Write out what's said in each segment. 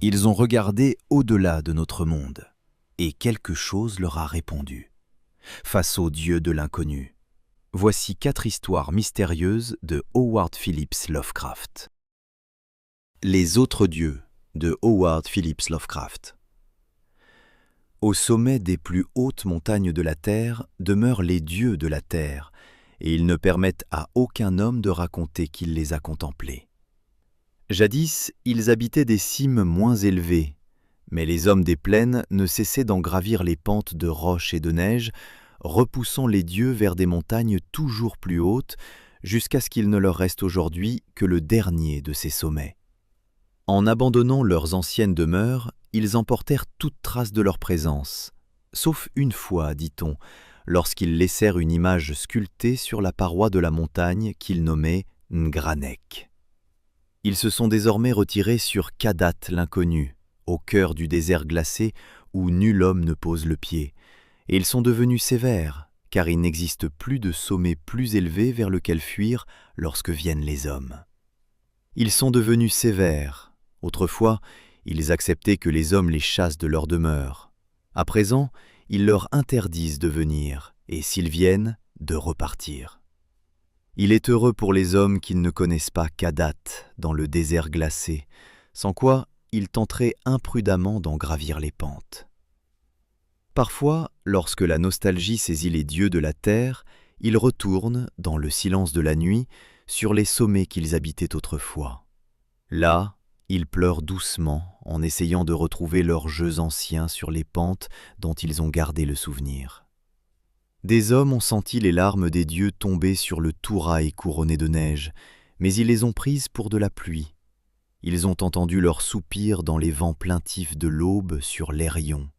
Ils ont regardé au-delà de notre monde, et quelque chose leur a répondu. Face au Dieu de l'inconnu, voici 4 histoires mystérieuses de Howard Phillips Lovecraft. Les autres dieux de Howard Phillips Lovecraft. Au sommet des plus hautes montagnes de la terre demeurent les dieux de la terre, et ils ne permettent à aucun homme de raconter qu'il les a contemplés. Jadis, ils habitaient des cimes moins élevées, mais les hommes des plaines ne cessaient d'en gravir les pentes de roches et de neige, repoussant les dieux vers des montagnes toujours plus hautes, jusqu'à ce qu'il ne leur reste aujourd'hui que le dernier de ces sommets. En abandonnant leurs anciennes demeures, ils emportèrent toute trace de leur présence, sauf une fois, dit-on, lorsqu'ils laissèrent une image sculptée sur la paroi de la montagne qu'ils nommaient Ngranek. Ils se sont désormais retirés sur Kadat l'inconnu, au cœur du désert glacé où nul homme ne pose le pied, et ils sont devenus sévères, car il n'existe plus de sommet plus élevé vers lequel fuir lorsque viennent les hommes. Ils sont devenus sévères. Autrefois, ils acceptaient que les hommes les chassent de leur demeure. À présent, ils leur interdisent de venir, et s'ils viennent, de repartir. Il est heureux pour les hommes qui ne connaissent pas Kadat dans le désert glacé, sans quoi ils tenteraient imprudemment d'en gravir les pentes. Parfois, lorsque la nostalgie saisit les dieux de la terre, ils retournent, dans le silence de la nuit, sur les sommets qu'ils habitaient autrefois. Là, ils pleurent doucement en essayant de retrouver leurs jeux anciens sur les pentes dont ils ont gardé le souvenir. Des hommes ont senti les larmes des dieux tomber sur le Touraï couronné de neige, mais ils les ont prises pour de la pluie. Ils ont entendu leurs soupirs dans les vents plaintifs de l'aube sur l'Airion.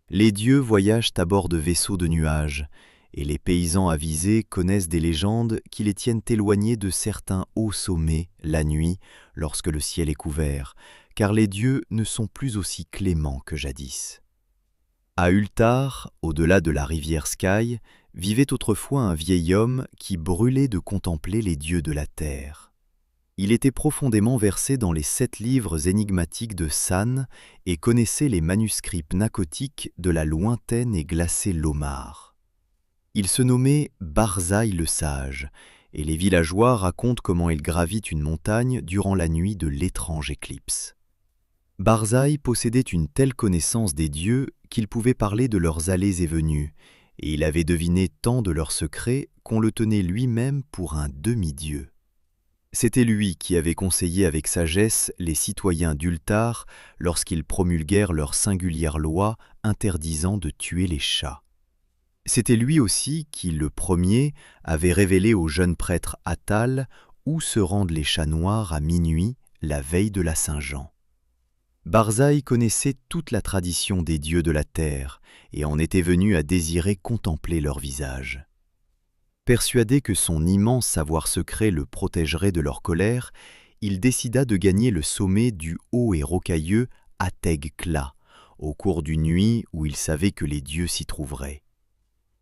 Les dieux voyagent à bord de vaisseaux de nuages, et les paysans avisés connaissent des légendes qui les tiennent éloignés de certains hauts sommets la nuit lorsque le ciel est couvert, car les dieux ne sont plus aussi cléments que jadis. À Ultar, au-delà de la rivière Sky, vivait autrefois un vieil homme qui brûlait de contempler les dieux de la terre. Il était profondément versé dans les 7 livres énigmatiques de San et connaissait les manuscrits pnacotiques de la lointaine et glacée Lomar. Il se nommait Barzaï le Sage, et les villageois racontent comment il gravit une montagne durant la nuit de l'étrange éclipse. Barzaï possédait une telle connaissance des dieux qu'il pouvait parler de leurs allées et venues, et il avait deviné tant de leurs secrets qu'on le tenait lui-même pour un demi-dieu. C'était lui qui avait conseillé avec sagesse les citoyens d'Ultar lorsqu'ils promulguèrent leur singulière loi interdisant de tuer les chats. C'était lui aussi qui, le premier, avait révélé au jeune prêtre Attal où se rendent les chats noirs à minuit, la veille de la Saint-Jean. Barzaï connaissait toute la tradition des dieux de la terre et en était venu à désirer contempler leur visage. Persuadé que son immense savoir secret le protégerait de leur colère, il décida de gagner le sommet du haut et rocailleux Ateg-Kla, au cours d'une nuit où il savait que les dieux s'y trouveraient.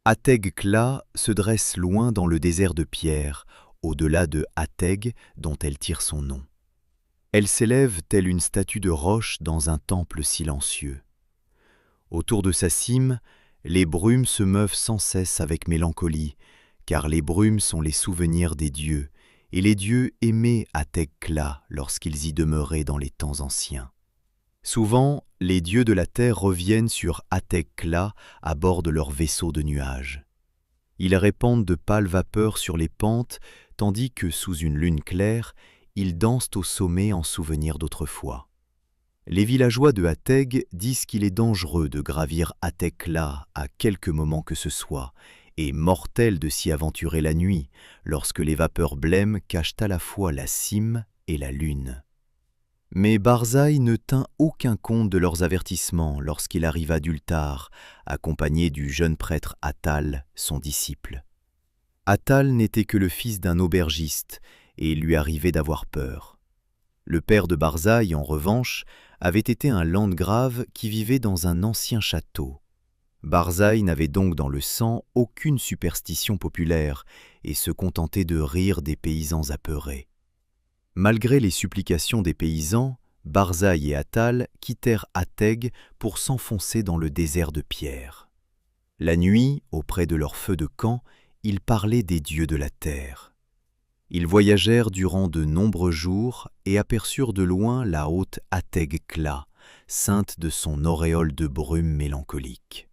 Ateg-Kla se dresse loin dans le désert de pierre, au-delà de Ateg dont elle tire son nom. Elle s'élève telle une statue de roche dans un temple silencieux. Autour de sa cime, les brumes se meuvent sans cesse avec mélancolie, car les brumes sont les souvenirs des dieux, et les dieux aimaient Ateg-Kla lorsqu'ils y demeuraient dans les temps anciens. Souvent, les dieux de la terre reviennent sur Ateg-Kla à bord de leurs vaisseaux de nuages. Ils répandent de pâles vapeurs sur les pentes, tandis que, sous une lune claire, ils dansent au sommet en souvenir d'autrefois. Les villageois de Ateg disent qu'il est dangereux de gravir Ateg-Kla à quelque moment que ce soit, et mortel de s'y aventurer la nuit, lorsque les vapeurs blêmes cachent à la fois la cime et la lune. Mais Barzaï ne tint aucun compte de leurs avertissements lorsqu'il arriva d'Ultar, accompagné du jeune prêtre Attal, son disciple. Attal n'était que le fils d'un aubergiste, et il lui arrivait d'avoir peur. Le père de Barzaï, en revanche, avait été un landgrave qui vivait dans un ancien château. Barzaï n'avait donc dans le sang aucune superstition populaire et se contentait de rire des paysans apeurés. Malgré les supplications des paysans, Barzaï et Attal quittèrent Ateg pour s'enfoncer dans le désert de pierre. La nuit, auprès de leur feu de camp, ils parlaient des dieux de la terre. Ils voyagèrent durant de nombreux jours et aperçurent de loin la haute Ateg-Kla, ceinte de son auréole de brume mélancolique.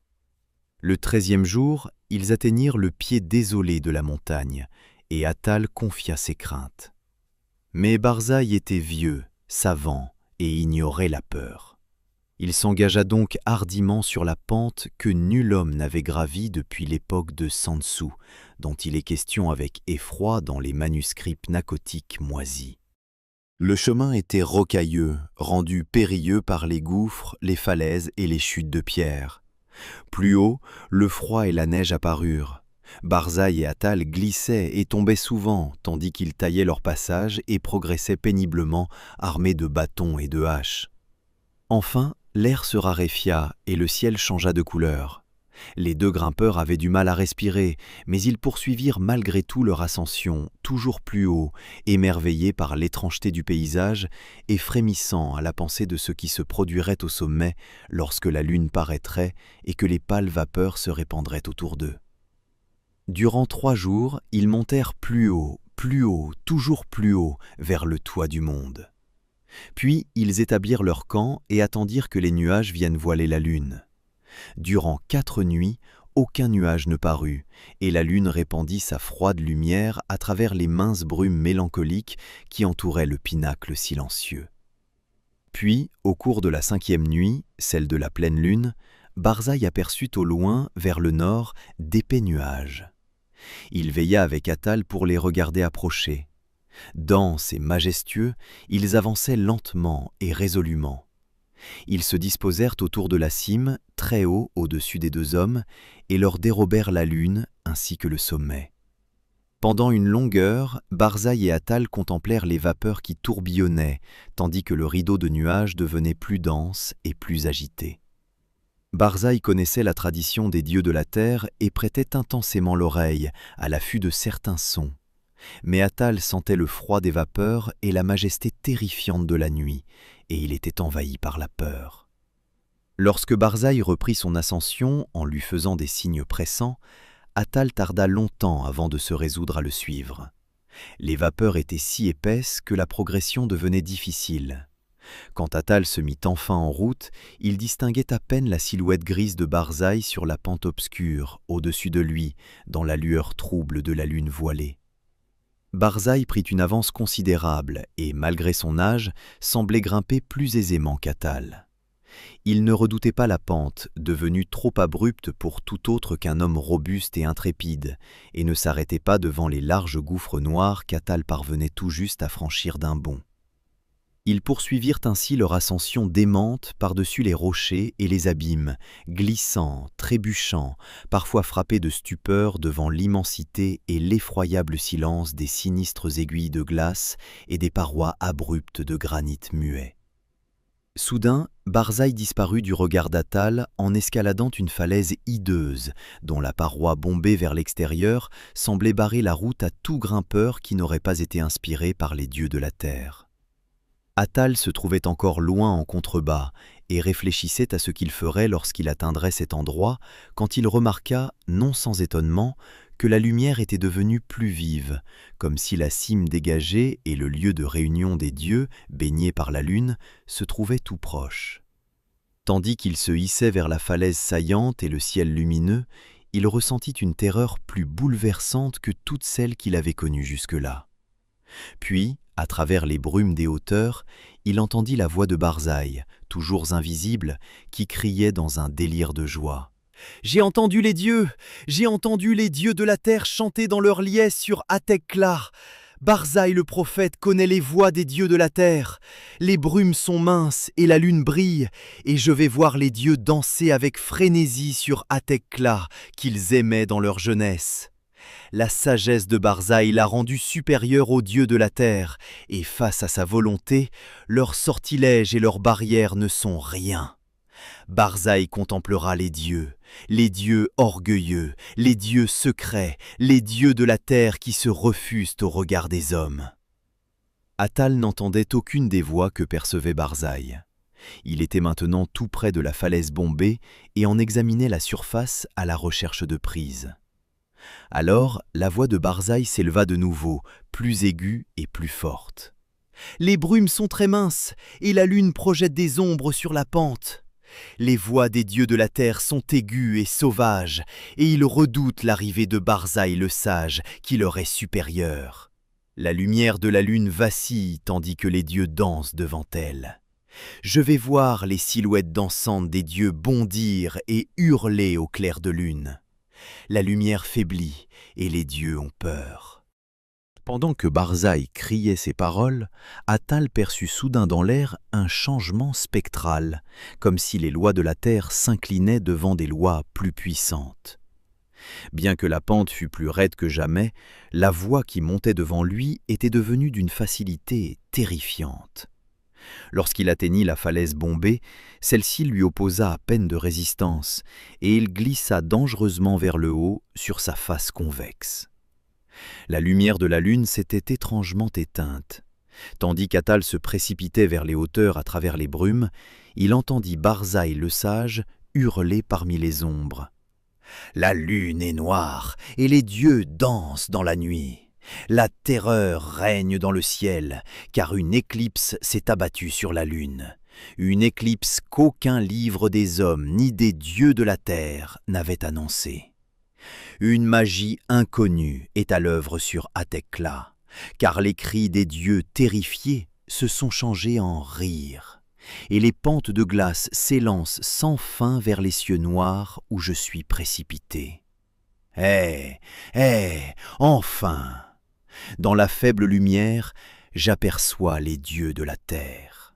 Le 13e jour, ils atteignirent le pied désolé de la montagne, et Attal confia ses craintes. Mais Barzaï était vieux, savant, et ignorait la peur. Il s'engagea donc hardiment sur la pente que nul homme n'avait gravie depuis l'époque de Sansu, dont il est question avec effroi dans les manuscrits pnacotiques moisis. Le chemin était rocailleux, rendu périlleux par les gouffres, les falaises et les chutes de pierre. Plus haut, le froid et la neige apparurent. Barzaï et Attal glissaient et tombaient souvent, tandis qu'ils taillaient leur passage et progressaient péniblement, armés de bâtons et de haches. Enfin, l'air se raréfia et le ciel changea de couleur. Les deux grimpeurs avaient du mal à respirer, mais ils poursuivirent malgré tout leur ascension, toujours plus haut, émerveillés par l'étrangeté du paysage et frémissant à la pensée de ce qui se produirait au sommet lorsque la lune paraîtrait et que les pâles vapeurs se répandraient autour d'eux. Durant 3 jours, ils montèrent plus haut, toujours plus haut, vers le toit du monde. Puis ils établirent leur camp et attendirent que les nuages viennent voiler la lune. Durant 4 nuits, aucun nuage ne parut, et la lune répandit sa froide lumière à travers les minces brumes mélancoliques qui entouraient le pinacle silencieux. Puis, au cours de la 5e nuit, celle de la pleine lune, Barzaï aperçut au loin, vers le nord, d'épais nuages. Il veilla avec Attal pour les regarder approcher. Denses et majestueux, ils avançaient lentement et résolument. Ils se disposèrent autour de la cime, très haut au-dessus des 2 hommes, et leur dérobèrent la lune ainsi que le sommet. Pendant une longue heure, Barzaï et Attal contemplèrent les vapeurs qui tourbillonnaient, tandis que le rideau de nuages devenait plus dense et plus agité. Barzaï connaissait la tradition des dieux de la terre et prêtait intensément l'oreille, à l'affût de certains sons. Mais Attal sentait le froid des vapeurs et la majesté terrifiante de la nuit, et il était envahi par la peur. Lorsque Barzaï reprit son ascension en lui faisant des signes pressants, Attal tarda longtemps avant de se résoudre à le suivre. Les vapeurs étaient si épaisses que la progression devenait difficile. Quand Attal se mit enfin en route, il distinguait à peine la silhouette grise de Barzaï sur la pente obscure, au-dessus de lui, dans la lueur trouble de la lune voilée. Barzaï prit une avance considérable et, malgré son âge, semblait grimper plus aisément qu'Attal. Il ne redoutait pas la pente, devenue trop abrupte pour tout autre qu'un homme robuste et intrépide, et ne s'arrêtait pas devant les larges gouffres noirs qu'Attal parvenait tout juste à franchir d'un bond. Ils poursuivirent ainsi leur ascension démente par-dessus les rochers et les abîmes, glissant, trébuchant, parfois frappés de stupeur devant l'immensité et l'effroyable silence des sinistres aiguilles de glace et des parois abruptes de granit muet. Soudain, Barzaï disparut du regard d'Attal en escaladant une falaise hideuse, dont la paroi bombée vers l'extérieur semblait barrer la route à tout grimpeur qui n'aurait pas été inspiré par les dieux de la terre. Attal se trouvait encore loin en contrebas et réfléchissait à ce qu'il ferait lorsqu'il atteindrait cet endroit quand il remarqua, non sans étonnement, que la lumière était devenue plus vive, comme si la cime dégagée et le lieu de réunion des dieux, baigné par la lune, se trouvaient tout proches. Tandis qu'il se hissait vers la falaise saillante et le ciel lumineux, il ressentit une terreur plus bouleversante que toutes celles qu'il avait connues jusque-là. Puis, à travers les brumes des hauteurs, il entendit la voix de Barzaï, toujours invisible, qui criait dans un délire de joie. « J'ai entendu les dieux de la terre chanter dans leur liesse sur Ateg-Kla. Barzaï le prophète connaît les voix des dieux de la terre. Les brumes sont minces et la lune brille, et je vais voir les dieux danser avec frénésie sur Ateg-Kla, qu'ils aimaient dans leur jeunesse. » La sagesse de Barzaï l'a rendu supérieur aux dieux de la terre, et face à sa volonté, leurs sortilèges et leurs barrières ne sont rien. Barzaï contemplera les dieux orgueilleux, les dieux secrets, les dieux de la terre qui se refusent au regard des hommes. Atal n'entendait aucune des voix que percevait Barzaï. Il était maintenant tout près de la falaise bombée et en examinait la surface à la recherche de prises. Alors, la voix de Barzaï s'éleva de nouveau, plus aiguë et plus forte. « Les brumes sont très minces, et la lune projette des ombres sur la pente. Les voix des dieux de la terre sont aiguës et sauvages, et ils redoutent l'arrivée de Barzaï le sage, qui leur est supérieur. La lumière de la lune vacille tandis que les dieux dansent devant elle. Je vais voir les silhouettes dansantes des dieux bondir et hurler au clair de lune. La lumière faiblit et les dieux ont peur. » Pendant que Barzaï criait ces paroles, Atal perçut soudain dans l'air un changement spectral, comme si les lois de la terre s'inclinaient devant des lois plus puissantes. Bien que la pente fût plus raide que jamais, la voie qui montait devant lui était devenue d'une facilité terrifiante. Lorsqu'il atteignit la falaise bombée, celle-ci lui opposa à peine de résistance, et il glissa dangereusement vers le haut sur sa face convexe. La lumière de la lune s'était étrangement éteinte. Tandis qu'Atal se précipitait vers les hauteurs à travers les brumes, il entendit Barzaï le sage hurler parmi les ombres. « La lune est noire, et les dieux dansent dans la nuit. La terreur règne dans le ciel, car une éclipse s'est abattue sur la lune. Une éclipse qu'aucun livre des hommes ni des dieux de la terre n'avait annoncée. Une magie inconnue est à l'œuvre sur Athekla, car les cris des dieux terrifiés se sont changés en rires, et les pentes de glace s'élancent sans fin vers les cieux noirs où je suis précipité. Enfin! Dans la faible lumière, j'aperçois les dieux de la terre. »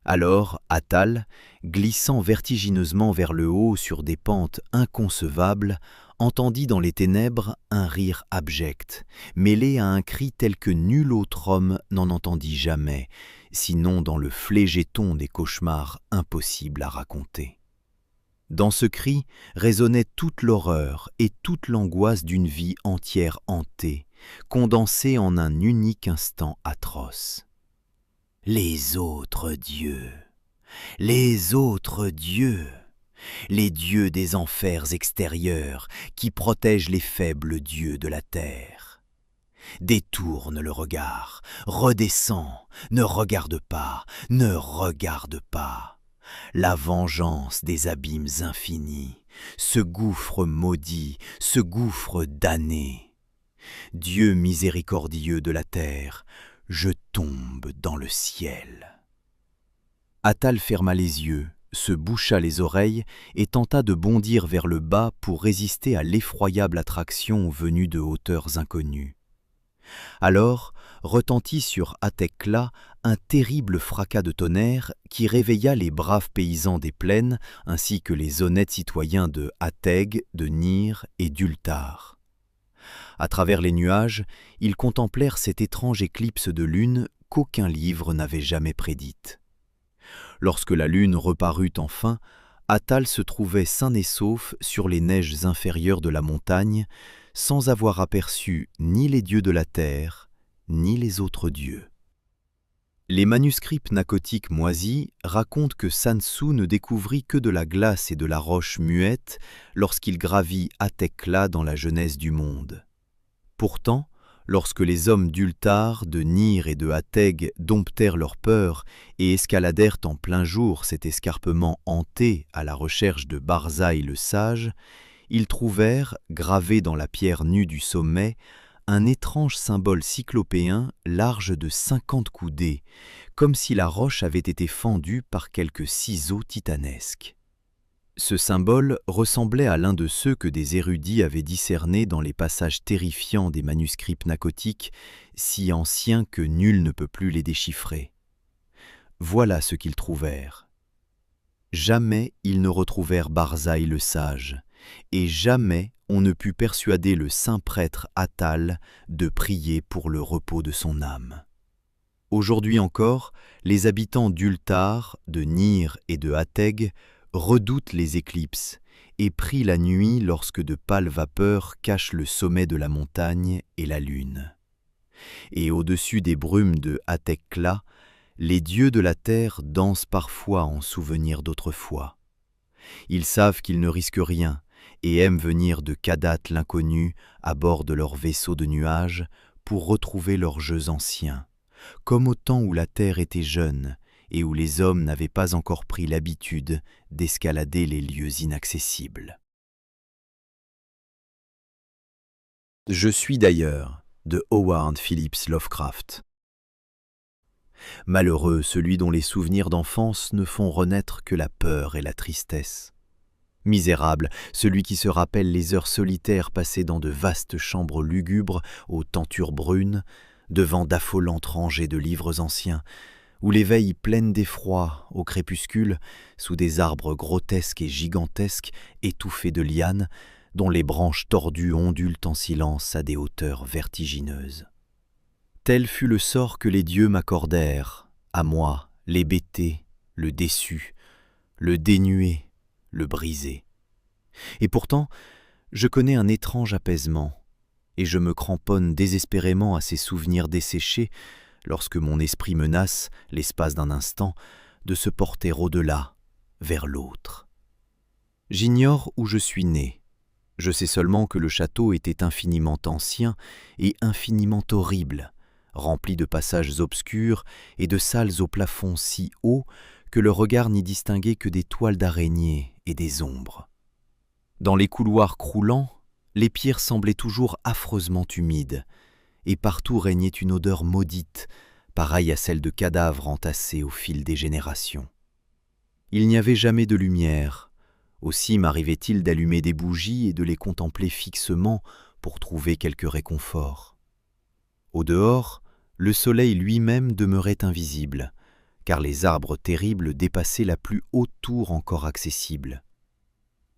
Alors, Atal, glissant vertigineusement vers le haut sur des pentes inconcevables, entendit dans les ténèbres un rire abject, mêlé à un cri tel que nul autre homme n'en entendit jamais, sinon dans le flégéton des cauchemars impossibles à raconter. Dans ce cri résonnait toute l'horreur et toute l'angoisse d'une vie entière hantée, condensée en un unique instant atroce. Les autres dieux, les autres dieux, les dieux des enfers extérieurs qui protègent les faibles dieux de la terre. Détourne le regard, redescends, ne regarde pas, ne regarde pas. La vengeance des abîmes infinis, ce gouffre maudit, ce gouffre damné. Dieu miséricordieux de la terre, je tombe dans le ciel. » Atal ferma les yeux, se boucha les oreilles et tenta de bondir vers le bas pour résister à l'effroyable attraction venue de hauteurs inconnues. Alors retentit sur Athekla un terrible fracas de tonnerre qui réveilla les braves paysans des plaines ainsi que les honnêtes citoyens de Ateg, de Nir et d'Ultar. À travers les nuages, ils contemplèrent cette étrange éclipse de lune qu'aucun livre n'avait jamais prédite. Lorsque la lune reparut enfin, Atal se trouvait sain et sauf sur les neiges inférieures de la montagne, sans avoir aperçu ni les dieux de la terre, ni les autres dieux. Les manuscrits pnacotiques moisis racontent que Sansu ne découvrit que de la glace et de la roche muette lorsqu'il gravit Athekla dans la jeunesse du monde. Pourtant, lorsque les hommes d'Ultar, de Nir et de Ateg domptèrent leur peur et escaladèrent en plein jour cet escarpement hanté à la recherche de Barzaï le sage, ils trouvèrent, gravé dans la pierre nue du sommet, un étrange symbole cyclopéen large de 50 coudées, comme si la roche avait été fendue par quelques ciseaux titanesques. Ce symbole ressemblait à l'un de ceux que des érudits avaient discernés dans les passages terrifiants des manuscrits pnacotiques, si anciens que nul ne peut plus les déchiffrer. Voilà ce qu'ils trouvèrent. Jamais ils ne retrouvèrent Barzaï le sage, et jamais on ne put persuader le saint prêtre Atal de prier pour le repos de son âme. Aujourd'hui encore, les habitants d'Ultar, de Nir et de Ateg redoutent les éclipses et prient la nuit lorsque de pâles vapeurs cachent le sommet de la montagne et la lune. Et au-dessus des brumes de Hatekla, les dieux de la terre dansent parfois en souvenir d'autrefois. Ils savent qu'ils ne risquent rien et aiment venir de Kadat l'inconnu à bord de leurs vaisseaux de nuages pour retrouver leurs jeux anciens, comme au temps où la terre était jeune et où les hommes n'avaient pas encore pris l'habitude d'escalader les lieux inaccessibles. Je suis d'ailleurs de Howard Phillips Lovecraft. Malheureux celui dont les souvenirs d'enfance ne font renaître que la peur et la tristesse. Misérable celui qui se rappelle les heures solitaires passées dans de vastes chambres lugubres aux tentures brunes, devant d'affolantes rangées de livres anciens, où les veilles pleines d'effroi, au crépuscule, sous des arbres grotesques et gigantesques, étouffés de lianes, dont les branches tordues ondulent en silence à des hauteurs vertigineuses. Tel fut le sort que les dieux m'accordèrent, à moi, l'hébété, le déçu, le dénué, le brisé. Et pourtant, je connais un étrange apaisement, et je me cramponne désespérément à ces souvenirs desséchés lorsque mon esprit menace, l'espace d'un instant, de se porter au-delà, vers l'autre. J'ignore où je suis né. Je sais seulement que le château était infiniment ancien et infiniment horrible, rempli de passages obscurs et de salles au plafond si haut que le regard n'y distinguait que des toiles d'araignées et des ombres. Dans les couloirs croulants, les pierres semblaient toujours affreusement humides, et partout régnait une odeur maudite, pareille à celle de cadavres entassés au fil des générations. Il n'y avait jamais de lumière, aussi m'arrivait-il d'allumer des bougies et de les contempler fixement pour trouver quelque réconfort. Au dehors, le soleil lui-même demeurait invisible, car les arbres terribles dépassaient la plus haute tour encore accessible.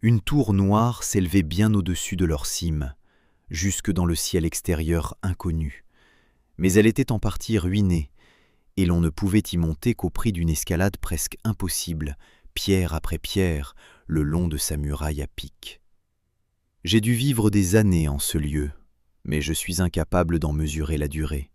Une tour noire s'élevait bien au-dessus de leur cime, jusque dans le ciel extérieur inconnu, mais elle était en partie ruinée, et l'on ne pouvait y monter qu'au prix d'une escalade presque impossible, pierre après pierre, le long de sa muraille à pic. J'ai dû vivre des années en ce lieu, mais je suis incapable d'en mesurer la durée.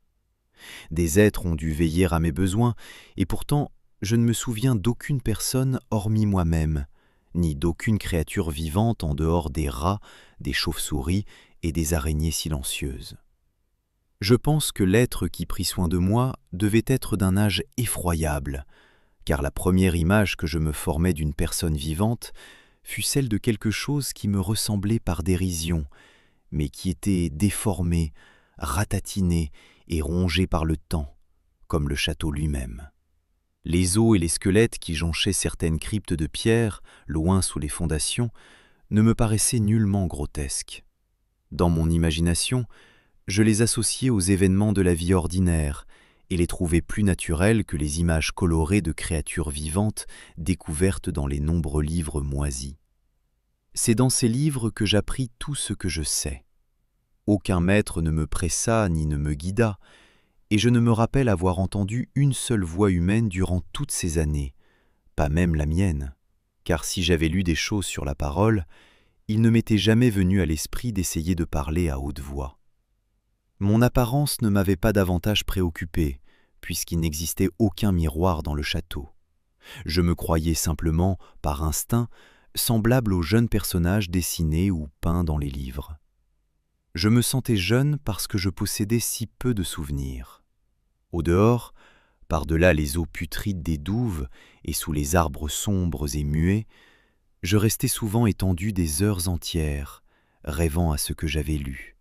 Des êtres ont dû veiller à mes besoins, et pourtant je ne me souviens d'aucune personne hormis moi-même, ni d'aucune créature vivante en dehors des rats, des chauves-souris et des araignées silencieuses. Je pense que l'être qui prit soin de moi devait être d'un âge effroyable, car la première image que je me formais d'une personne vivante fut celle de quelque chose qui me ressemblait par dérision, mais qui était déformé, ratatiné et rongé par le temps, comme le château lui-même. Les os et les squelettes qui jonchaient certaines cryptes de pierre, loin sous les fondations, ne me paraissaient nullement grotesques. Dans mon imagination, je les associais aux événements de la vie ordinaire et les trouvais plus naturels que les images colorées de créatures vivantes découvertes dans les nombreux livres moisis. C'est dans ces livres que j'appris tout ce que je sais. Aucun maître ne me pressa ni ne me guida, et je ne me rappelle avoir entendu une seule voix humaine durant toutes ces années, pas même la mienne, car si j'avais lu des choses sur la parole, il ne m'était jamais venu à l'esprit d'essayer de parler à haute voix. Mon apparence ne m'avait pas davantage préoccupé, puisqu'il n'existait aucun miroir dans le château. Je me croyais simplement, par instinct, semblable aux jeunes personnages dessinés ou peints dans les livres. Je me sentais jeune parce que je possédais si peu de souvenirs. Au dehors, par-delà les eaux putrides des douves et sous les arbres sombres et muets, je restais souvent étendu des heures entières, rêvant à ce que j'avais lu.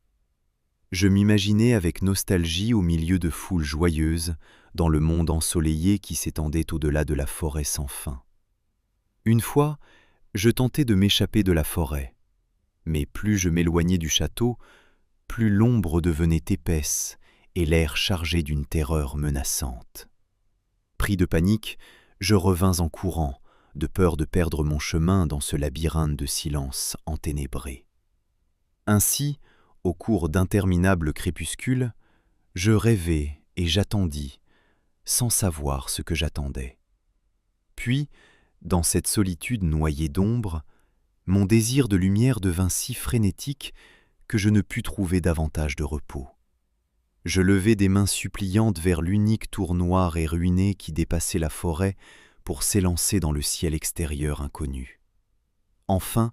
Je m'imaginais avec nostalgie au milieu de foules joyeuses, dans le monde ensoleillé qui s'étendait au-delà de la forêt sans fin. Une fois, je tentai de m'échapper de la forêt, mais plus je m'éloignais du château, plus l'ombre devenait épaisse et l'air chargé d'une terreur menaçante. Pris de panique, je revins en courant, de peur de perdre mon chemin dans ce labyrinthe de silence enténébré. Ainsi, au cours d'interminables crépuscules, je rêvai et j'attendis, sans savoir ce que j'attendais. Puis, dans cette solitude noyée d'ombre, mon désir de lumière devint si frénétique que je ne pus trouver davantage de repos. Je levai des mains suppliantes vers l'unique tour noire et ruinée qui dépassait la forêt pour s'élancer dans le ciel extérieur inconnu. Enfin,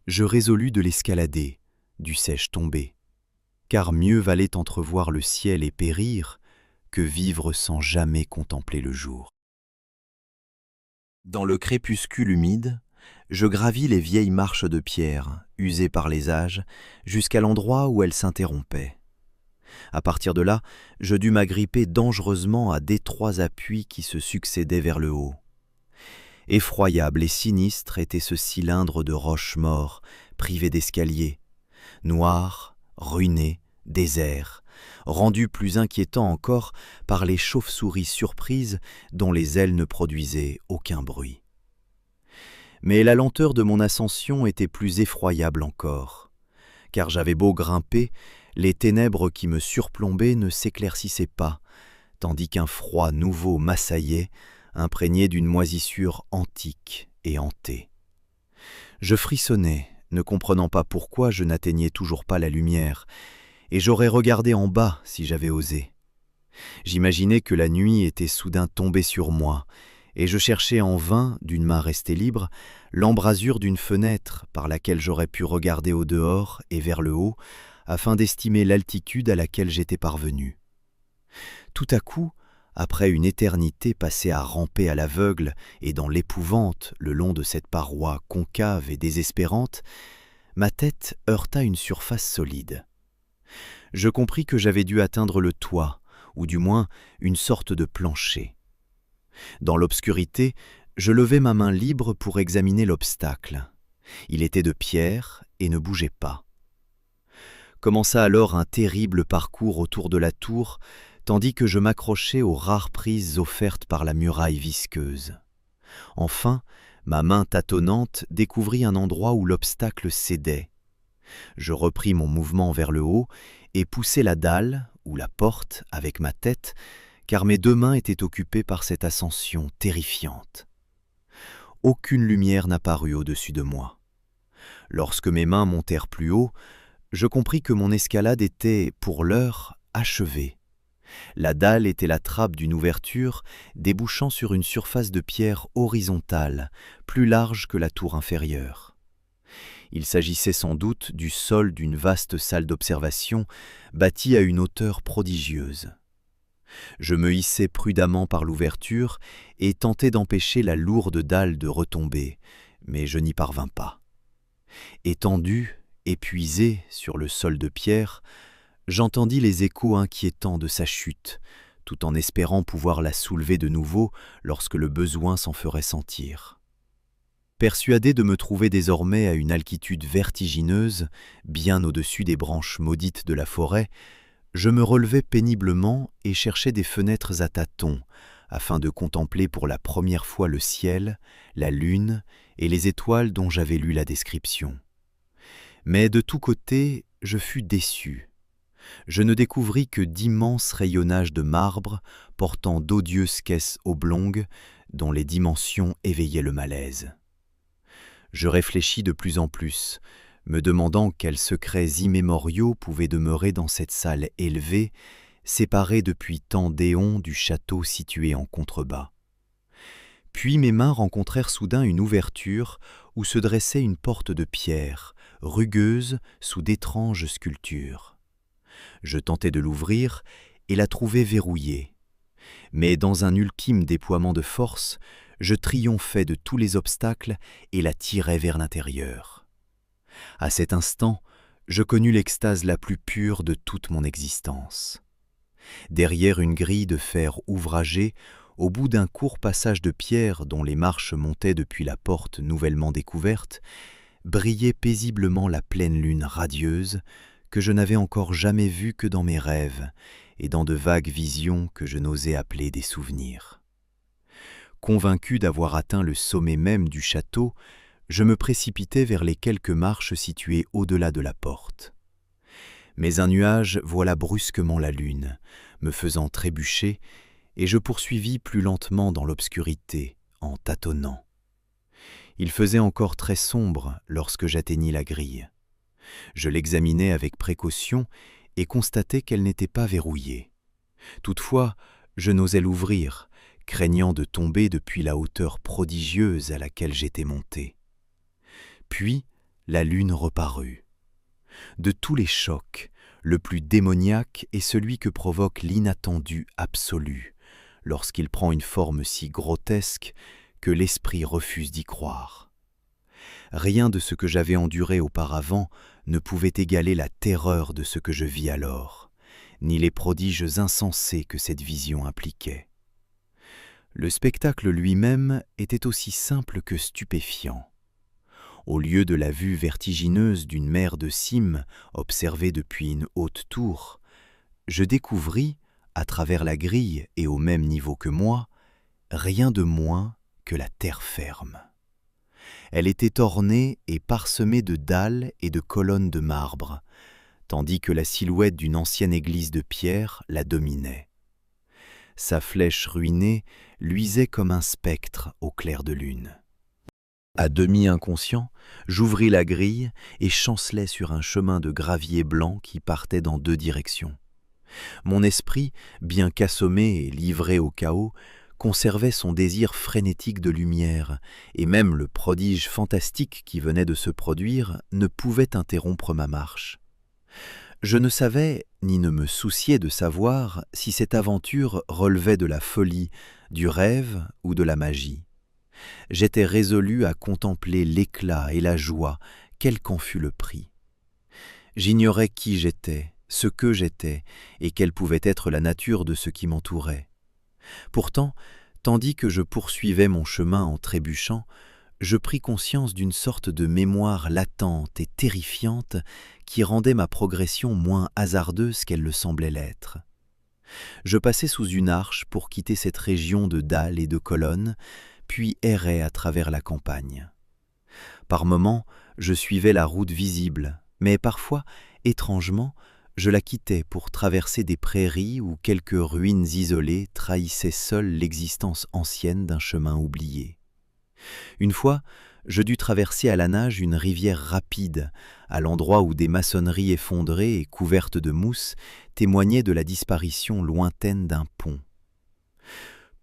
je résolus de l'escalader, dussé-je tomber, car mieux valait entrevoir le ciel et périr que vivre sans jamais contempler le jour. Dans le crépuscule humide, je gravis les vieilles marches de pierre, usées par les âges, jusqu'à l'endroit où elles s'interrompaient. À partir de là, je dus m'agripper dangereusement à d'étroits appuis qui se succédaient vers le haut. Effroyable et sinistre était ce cylindre de roches morts, privé d'escalier, noir, ruiné, désert, rendu plus inquiétant encore par les chauves-souris surprises dont les ailes ne produisaient aucun bruit. Mais la lenteur de mon ascension était plus effroyable encore, car j'avais beau grimper, les ténèbres qui me surplombaient ne s'éclaircissaient pas, tandis qu'un froid nouveau m'assaillait, imprégné d'une moisissure antique et hantée. Je frissonnais, ne comprenant pas pourquoi je n'atteignais toujours pas la lumière, et j'aurais regardé en bas si j'avais osé. J'imaginais que la nuit était soudain tombée sur moi, et je cherchais en vain, d'une main restée libre, l'embrasure d'une fenêtre par laquelle j'aurais pu regarder au dehors et vers le haut, afin d'estimer l'altitude à laquelle j'étais parvenu. Tout à coup, après une éternité passée à ramper à l'aveugle et dans l'épouvante le long de cette paroi concave et désespérante, ma tête heurta une surface solide. Je compris que j'avais dû atteindre le toit, ou du moins une sorte de plancher. Dans l'obscurité, je levai ma main libre pour examiner l'obstacle. Il était de pierre et ne bougeait pas. Commença alors un terrible parcours autour de la tour, tandis que je m'accrochais aux rares prises offertes par la muraille visqueuse. Enfin, ma main tâtonnante découvrit un endroit où l'obstacle cédait. Je repris mon mouvement vers le haut et poussai la dalle, ou la porte, avec ma tête, car mes deux mains étaient occupées par cette ascension terrifiante. Aucune lumière n'apparut au-dessus de moi. Lorsque mes mains montèrent plus haut, je compris que mon escalade était, pour l'heure, achevée. La dalle était la trappe d'une ouverture débouchant sur une surface de pierre horizontale, plus large que la tour inférieure. Il s'agissait sans doute du sol d'une vaste salle d'observation bâtie à une hauteur prodigieuse. Je me hissai prudemment par l'ouverture et tentai d'empêcher la lourde dalle de retomber, mais je n'y parvins pas. Étendu, épuisé sur le sol de pierre, j'entendis les échos inquiétants de sa chute, tout en espérant pouvoir la soulever de nouveau lorsque le besoin s'en ferait sentir. Persuadé de me trouver désormais à une altitude vertigineuse, bien au-dessus des branches maudites de la forêt, je me relevai péniblement et cherchai des fenêtres à tâtons, afin de contempler pour la première fois le ciel, la lune et les étoiles dont j'avais lu la description. Mais de tous côtés, je fus déçu. Je ne découvris que d'immenses rayonnages de marbre portant d'odieuses caisses oblongues dont les dimensions éveillaient le malaise. Je réfléchis de plus en plus, me demandant quels secrets immémoriaux pouvaient demeurer dans cette salle élevée, séparée depuis tant d'éons du château situé en contrebas. Puis mes mains rencontrèrent soudain une ouverture où se dressait une porte de pierre, rugueuse sous d'étranges sculptures. Je tentai de l'ouvrir et la trouvai verrouillée. Mais dans un ultime déploiement de force, je triomphai de tous les obstacles et la tirai vers l'intérieur. À cet instant, je connus l'extase la plus pure de toute mon existence. Derrière une grille de fer ouvragée, au bout d'un court passage de pierre dont les marches montaient depuis la porte nouvellement découverte, brillait paisiblement la pleine lune radieuse que je n'avais encore jamais vue que dans mes rêves et dans de vagues visions que je n'osais appeler des souvenirs. Convaincu d'avoir atteint le sommet même du château, je me précipitai vers les quelques marches situées au-delà de la porte. Mais un nuage voila brusquement la lune, me faisant trébucher, et je poursuivis plus lentement dans l'obscurité, en tâtonnant. Il faisait encore très sombre lorsque j'atteignis la grille. Je l'examinai avec précaution et constatai qu'elle n'était pas verrouillée. Toutefois, je n'osais l'ouvrir, craignant de tomber depuis la hauteur prodigieuse à laquelle j'étais monté. Puis, la lune reparut. De tous les chocs, le plus démoniaque est celui que provoque l'inattendu absolu, lorsqu'il prend une forme si grotesque que l'esprit refuse d'y croire. Rien de ce que j'avais enduré auparavant ne pouvait égaler la terreur de ce que je vis alors, ni les prodiges insensés que cette vision impliquait. Le spectacle lui-même était aussi simple que stupéfiant. Au lieu de la vue vertigineuse d'une mer de cimes observée depuis une haute tour, je découvris, à travers la grille et au même niveau que moi, rien de moins que la terre ferme. Elle était ornée et parsemée de dalles et de colonnes de marbre, tandis que la silhouette d'une ancienne église de pierre la dominait. Sa flèche ruinée luisait comme un spectre au clair de lune. À demi inconscient, j'ouvris la grille et chancelai sur un chemin de gravier blanc qui partait dans 2 directions. Mon esprit, bien qu'assommé et livré au chaos, conservait son désir frénétique de lumière, et même le prodige fantastique qui venait de se produire ne pouvait interrompre ma marche. Je ne savais, ni ne me souciais de savoir, si cette aventure relevait de la folie, du rêve ou de la magie. J'étais résolu à contempler l'éclat et la joie, quel qu'en fût le prix. J'ignorais qui j'étais, ce que j'étais, et quelle pouvait être la nature de ce qui m'entourait. Pourtant, tandis que je poursuivais mon chemin en trébuchant, je pris conscience d'une sorte de mémoire latente et terrifiante qui rendait ma progression moins hasardeuse qu'elle le semblait l'être. Je passai sous une arche pour quitter cette région de dalles et de colonnes, puis errais à travers la campagne. Par moments, je suivais la route visible, mais parfois, étrangement, je la quittais pour traverser des prairies où quelques ruines isolées trahissaient seules l'existence ancienne d'un chemin oublié. Une fois, je dus traverser à la nage une rivière rapide, à l'endroit où des maçonneries effondrées et couvertes de mousse témoignaient de la disparition lointaine d'un pont.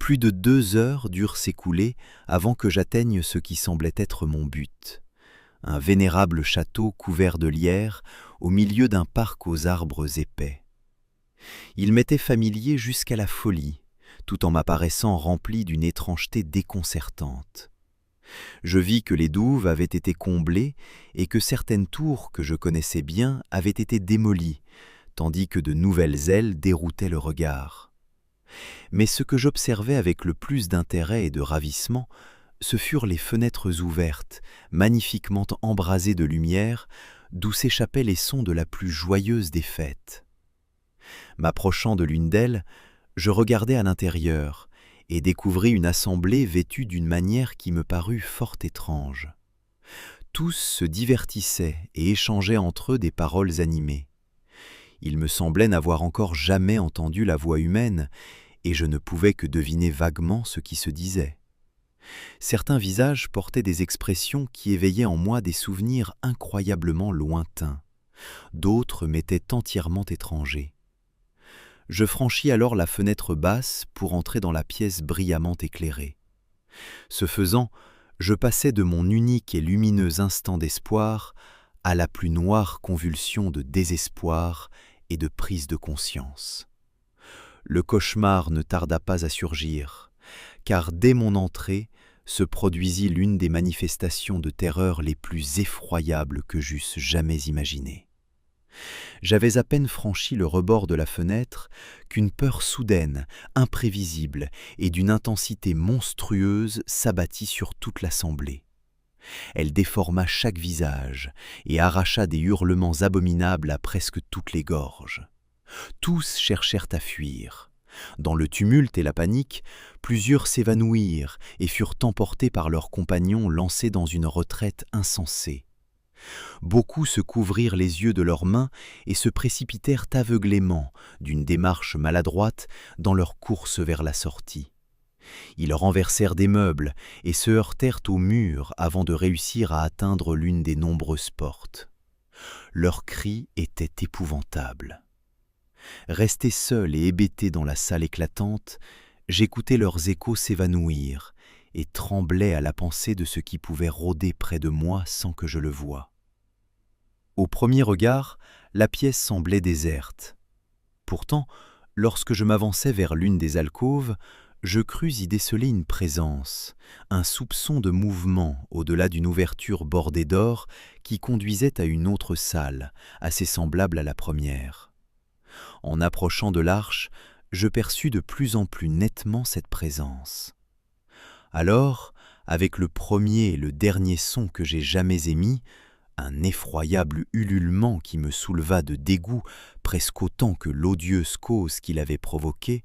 Plus de 2 heures durent s'écouler avant que j'atteigne ce qui semblait être mon but. Un vénérable château couvert de lierre au milieu d'un parc aux arbres épais. Il m'était familier jusqu'à la folie, tout en m'apparaissant rempli d'une étrangeté déconcertante. Je vis que les douves avaient été comblées et que certaines tours que je connaissais bien avaient été démolies, tandis que de nouvelles ailes déroutaient le regard. Mais ce que j'observais avec le plus d'intérêt et de ravissement, ce furent les fenêtres ouvertes, magnifiquement embrasées de lumière, d'où s'échappaient les sons de la plus joyeuse des fêtes. M'approchant de l'une d'elles, je regardai à l'intérieur et découvris une assemblée vêtue d'une manière qui me parut fort étrange. Tous se divertissaient et échangeaient entre eux des paroles animées. Il me semblait n'avoir encore jamais entendu la voix humaine, et je ne pouvais que deviner vaguement ce qui se disait. Certains visages portaient des expressions qui éveillaient en moi des souvenirs incroyablement lointains. D'autres m'étaient entièrement étrangers. Je franchis alors la fenêtre basse pour entrer dans la pièce brillamment éclairée. Ce faisant, je passais de mon unique et lumineux instant d'espoir à la plus noire convulsion de désespoir et de prise de conscience. Le cauchemar ne tarda pas à surgir, car dès mon entrée se produisit l'une des manifestations de terreur les plus effroyables que j'eusse jamais imaginées. J'avais à peine franchi le rebord de la fenêtre qu'une peur soudaine, imprévisible et d'une intensité monstrueuse s'abattit sur toute l'assemblée. Elle déforma chaque visage et arracha des hurlements abominables à presque toutes les gorges. Tous cherchèrent à fuir. Dans le tumulte et la panique, plusieurs s'évanouirent et furent emportés par leurs compagnons lancés dans une retraite insensée. Beaucoup se couvrirent les yeux de leurs mains et se précipitèrent aveuglément, d'une démarche maladroite, dans leur course vers la sortie. Ils renversèrent des meubles et se heurtèrent au mur avant de réussir à atteindre l'une des nombreuses portes. Leurs cris étaient épouvantables. Resté seul et hébété dans la salle éclatante, j'écoutais leurs échos s'évanouir et tremblais à la pensée de ce qui pouvait rôder près de moi sans que je le voie. Au premier regard, la pièce semblait déserte. Pourtant, lorsque je m'avançais vers l'une des alcôves, je crus y déceler une présence, un soupçon de mouvement au-delà d'une ouverture bordée d'or qui conduisait à une autre salle, assez semblable à la première. En approchant de l'arche, je perçus de plus en plus nettement cette présence. Alors, avec le premier et le dernier son que j'ai jamais émis, un effroyable ululement qui me souleva de dégoût presque autant que l'odieuse cause qu'il avait provoquée,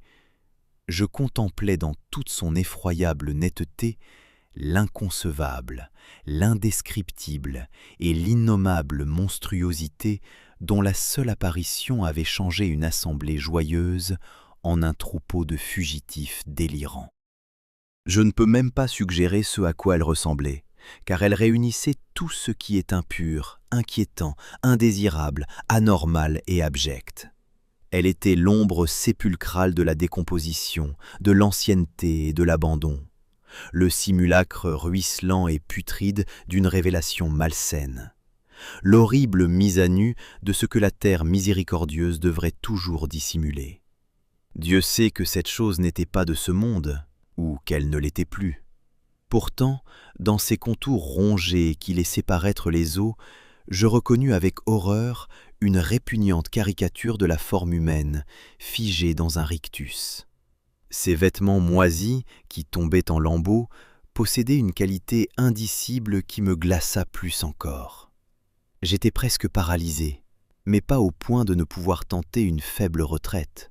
je contemplais dans toute son effroyable netteté l'inconcevable, l'indescriptible et l'innommable monstruosité dont la seule apparition avait changé une assemblée joyeuse en un troupeau de fugitifs délirants. Je ne peux même pas suggérer ce à quoi elle ressemblait, car elle réunissait tout ce qui est impur, inquiétant, indésirable, anormal et abject. Elle était l'ombre sépulcrale de la décomposition, de l'ancienneté et de l'abandon, le simulacre ruisselant et putride d'une révélation malsaine, l'horrible mise à nu de ce que la terre miséricordieuse devrait toujours dissimuler. Dieu sait que cette chose n'était pas de ce monde, ou qu'elle ne l'était plus. Pourtant, dans ces contours rongés qui laissaient paraître les os, je reconnus avec horreur une répugnante caricature de la forme humaine, figée dans un rictus. Ses vêtements moisis, qui tombaient en lambeaux, possédaient une qualité indicible qui me glaça plus encore. J'étais presque paralysé, mais pas au point de ne pouvoir tenter une faible retraite.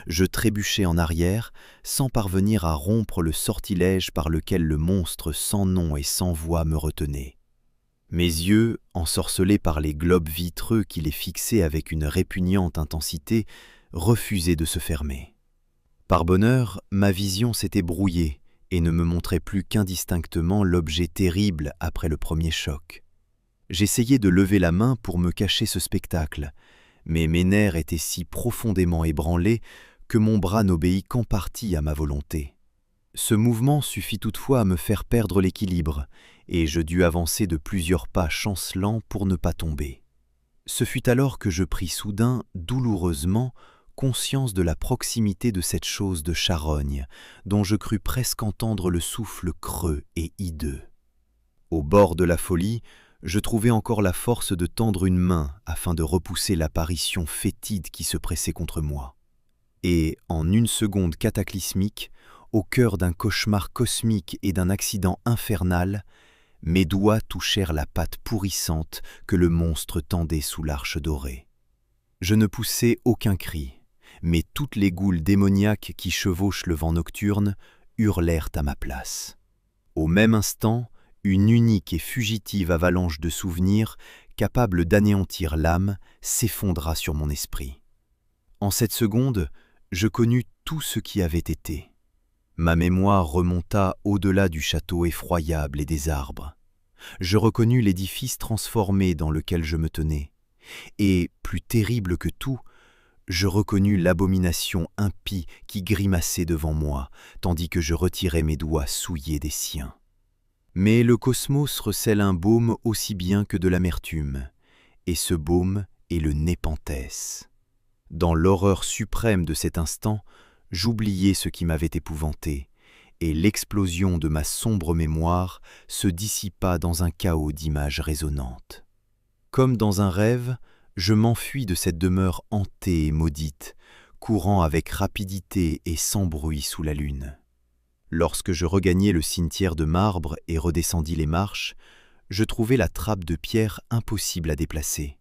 Je trébuchai en arrière, sans parvenir à rompre le sortilège par lequel le monstre sans nom et sans voix me retenait. Mes yeux, ensorcelés par les globes vitreux qui les fixaient avec une répugnante intensité, refusaient de se fermer. Par bonheur, ma vision s'était brouillée et ne me montrait plus qu'indistinctement l'objet terrible après le premier choc. J'essayais de lever la main pour me cacher ce spectacle, mais mes nerfs étaient si profondément ébranlés que mon bras n'obéit qu'en partie à ma volonté. Ce mouvement suffit toutefois à me faire perdre l'équilibre, et je dus avancer de plusieurs pas chancelants pour ne pas tomber. Ce fut alors que je pris soudain, douloureusement, conscience de la proximité de cette chose de charogne, dont je crus presque entendre le souffle creux et hideux. Au bord de la folie, je trouvai encore la force de tendre une main afin de repousser l'apparition fétide qui se pressait contre moi. Et, en une seconde cataclysmique, au cœur d'un cauchemar cosmique et d'un accident infernal, mes doigts touchèrent la patte pourrissante que le monstre tendait sous l'arche dorée. Je ne poussai aucun cri, mais toutes les goules démoniaques qui chevauchent le vent nocturne hurlèrent à ma place. Au même instant, une unique et fugitive avalanche de souvenirs, capable d'anéantir l'âme, s'effondra sur mon esprit. En cette seconde, je connus tout ce qui avait été. Ma mémoire remonta au-delà du château effroyable et des arbres. Je reconnus l'édifice transformé dans lequel je me tenais, et, plus terrible que tout, je reconnus l'abomination impie qui grimaçait devant moi, tandis que je retirais mes doigts souillés des siens. Mais le cosmos recèle un baume aussi bien que de l'amertume, et ce baume est le népenthes. Dans l'horreur suprême de cet instant, j'oubliai ce qui m'avait épouvanté, et l'explosion de ma sombre mémoire se dissipa dans un chaos d'images résonnantes. Comme dans un rêve, je m'enfuis de cette demeure hantée et maudite, courant avec rapidité et sans bruit sous la lune. Lorsque je regagnai le cimetière de marbre et redescendis les marches, je trouvai la trappe de pierre impossible à déplacer.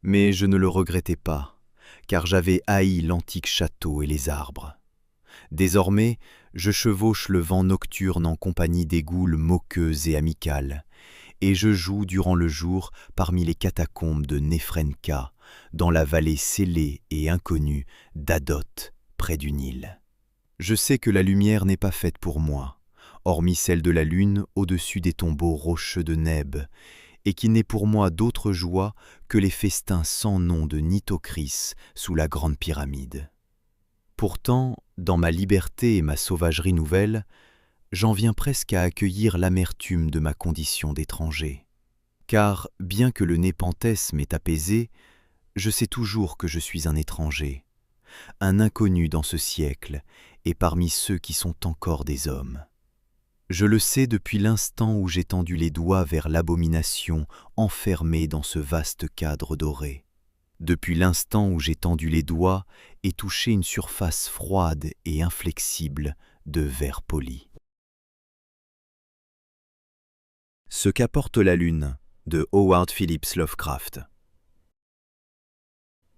Mais je ne le regrettais pas, car j'avais haï l'antique château et les arbres. Désormais, je chevauche le vent nocturne en compagnie des goules moqueuses et amicales, et je joue durant le jour parmi les catacombes de Néphrenka, dans la vallée scellée et inconnue d'Adot, près du Nil. Je sais que la lumière n'est pas faite pour moi, hormis celle de la lune au-dessus des tombeaux rocheux de Neb, et qu'il n'est pour moi d'autre joie que les festins sans nom de Nitocris sous la grande pyramide. Pourtant, dans ma liberté et ma sauvagerie nouvelle, j'en viens presque à accueillir l'amertume de ma condition d'étranger. Car, bien que le népenthes m'ait apaisé, je sais toujours que je suis un étranger, un inconnu dans ce siècle et parmi ceux qui sont encore des hommes. Je le sais depuis l'instant où j'ai tendu les doigts vers l'abomination enfermée dans ce vaste cadre doré. Depuis l'instant où j'ai tendu les doigts et touché une surface froide et inflexible de verre poli. Ce qu'apporte la lune de Howard Phillips Lovecraft.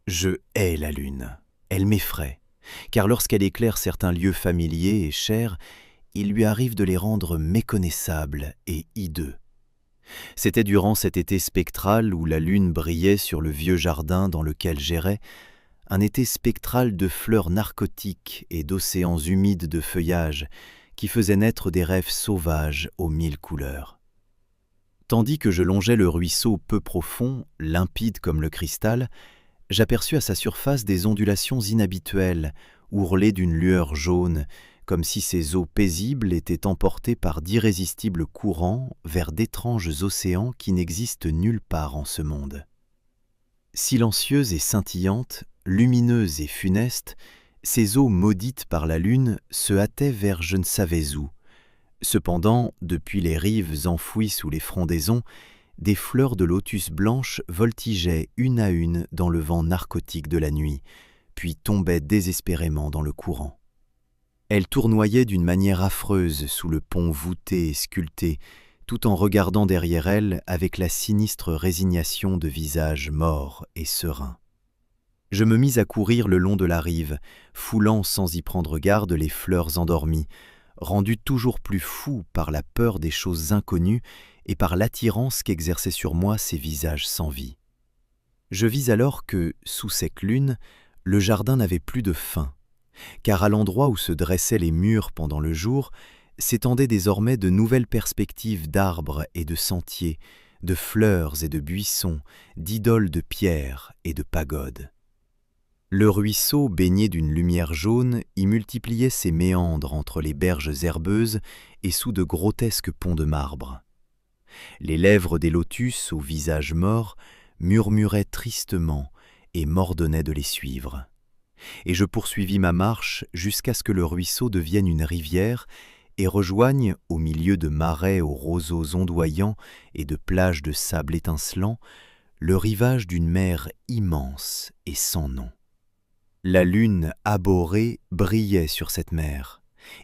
Je hais la lune. Elle m'effraie, car lorsqu'elle éclaire certains lieux familiers et chers, il lui arrive de les rendre méconnaissables et hideux. C'était durant cet été spectral où la lune brillait sur le vieux jardin dans lequel j'errais, un été spectral de fleurs narcotiques et d'océans humides de feuillage qui faisaient naître des rêves sauvages aux mille couleurs. Tandis que je longeais le ruisseau peu profond, limpide comme le cristal, j'aperçus à sa surface des ondulations inhabituelles, ourlées d'une lueur jaune, comme si ces eaux paisibles étaient emportées par d'irrésistibles courants vers d'étranges océans qui n'existent nulle part en ce monde. Silencieuses et scintillantes, lumineuses et funestes, ces eaux maudites par la lune se hâtaient vers je ne savais où. Cependant, depuis les rives enfouies sous les frondaisons, des fleurs de lotus blanches voltigeaient une à une dans le vent narcotique de la nuit, puis tombaient désespérément dans le courant. Elles tournoyaient d'une manière affreuse sous le pont voûté et sculpté, tout en regardant derrière elles avec la sinistre résignation de visages morts et sereins. Je me mis à courir le long de la rive, foulant sans y prendre garde les fleurs endormies, rendu toujours plus fou par la peur des choses inconnues et par l'attirance qu'exerçaient sur moi ces visages sans vie. Je vis alors que, sous cette lune, le jardin n'avait plus de fin, car à l'endroit où se dressaient les murs pendant le jour, s'étendaient désormais de nouvelles perspectives d'arbres et de sentiers, de fleurs et de buissons, d'idoles de pierre et de pagodes. Le ruisseau, baigné d'une lumière jaune, y multipliait ses méandres entre les berges herbeuses et sous de grotesques ponts de marbre. Les lèvres des lotus, au visage mort, murmuraient tristement et m'ordonnaient de les suivre. Et je poursuivis ma marche jusqu'à ce que le ruisseau devienne une rivière et rejoigne, au milieu de marais aux roseaux ondoyants et de plages de sable étincelant, le rivage d'une mer immense et sans nom. La lune abhorrée brillait sur cette mer,